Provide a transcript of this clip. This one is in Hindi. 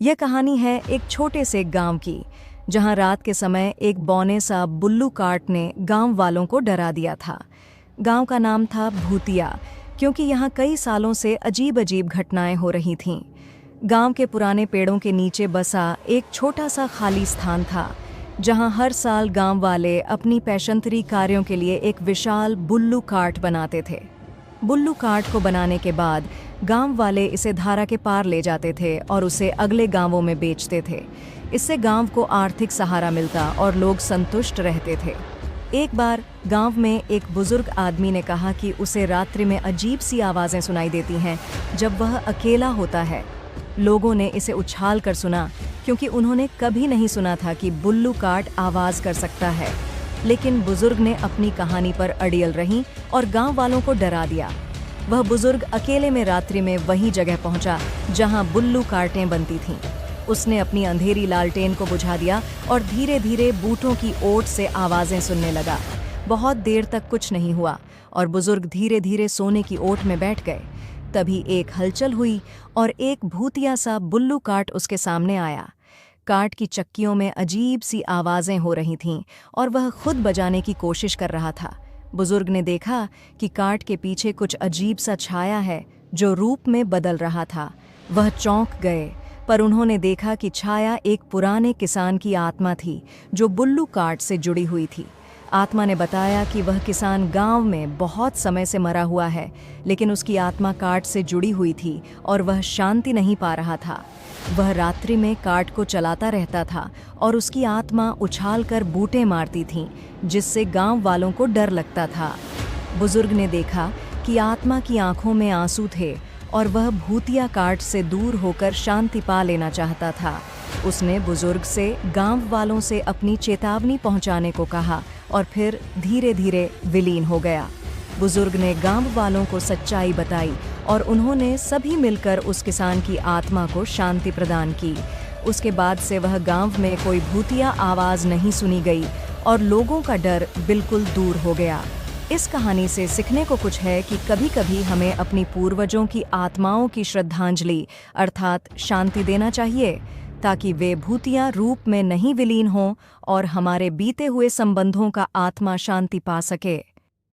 यह कहानी है एक छोटे से गांव की, जहां रात के समय एक बौने सा बुल्लू काट ने गांव वालों को डरा दिया था। गांव का नाम था भूतिया, क्योंकि यहाँ कई सालों से अजीब अजीब घटनाएं हो रही थीं। गांव के पुराने पेड़ों के नीचे बसा एक छोटा सा खाली स्थान था, जहां हर साल गांव वाले अपनी पैशंतरी कार्यों के लिए एक विशाल बुल्लू काट बनाते थे। बुल्लू काट को बनाने के बाद गांव वाले इसे धारा के पार ले जाते थे और उसे अगले गांवों में बेचते थे। इससे गांव को आर्थिक सहारा मिलता और लोग संतुष्ट रहते थे। एक बार गांव में एक बुजुर्ग आदमी ने कहा कि उसे रात्रि में अजीब सी आवाज़ें सुनाई देती हैं जब वह अकेला होता है। लोगों ने इसे उछाल कर सुना, क्योंकि उन्होंने कभी नहीं सुना था कि बुल्लू काट आवाज़ कर सकता है। लेकिन बुजुर्ग ने अपनी कहानी पर अड़ियल रही और गांव वालों को डरा दिया। वह बुजुर्ग अकेले में रात्रि में वही जगह पहुंचा जहां बुल्लू काटें बनती थीं। उसने अपनी अंधेरी लालटेन को बुझा दिया और धीरे धीरे बूटों की ओट से आवाज़ें सुनने लगा। बहुत देर तक कुछ नहीं हुआ और बुजुर्ग धीरे धीरे सोने की ओट में बैठ गए। तभी एक हलचल हुई और एक भूतिया सा बुल्लू काट उसके सामने आया। काट की चक्कियों में अजीब सी आवाज़ें हो रही थीं और वह खुद बजाने की कोशिश कर रहा था। बुजुर्ग ने देखा कि काट के पीछे कुछ अजीब सा छाया है जो रूप में बदल रहा था। वह चौंक गए, पर उन्होंने देखा कि छाया एक पुराने किसान की आत्मा थी जो बुल्लू काट से जुड़ी हुई थी। आत्मा ने बताया कि वह किसान गांव में बहुत समय से मरा हुआ है, लेकिन उसकी आत्मा काट से जुड़ी हुई थी और वह शांति नहीं पा रहा था। वह रात्रि में काट को चलाता रहता था और उसकी आत्मा उछालकर बूटे मारती थी, जिससे गांव वालों को डर लगता था। बुजुर्ग ने देखा कि आत्मा की आंखों में आंसू थे और वह भूतिया काट से दूर होकर शांति पा लेना चाहता था। उसने बुजुर्ग से गांव वालों से अपनी चेतावनी पहुंचाने को कहा और फिर धीरे धीरे विलीन हो गया। बुजुर्ग ने गांव वालों को सच्चाई बताई और उन्होंने सभी मिलकर उस किसान की आत्मा को शांति प्रदान की। उसके बाद से वह गांव में कोई भूतिया आवाज़ नहीं सुनी गई और लोगों का डर बिल्कुल दूर हो गया। इस कहानी से सीखने को कुछ है कि कभी-कभी हमें अपनी पूर्वजों की आत्माओं की श्रद्धांजलि अर्थात शांति देना चाहिए, ताकि वे भूतिया रूप में नहीं विलीन हों और हमारे बीते हुए संबंधों का आत्मा शांति पा सके।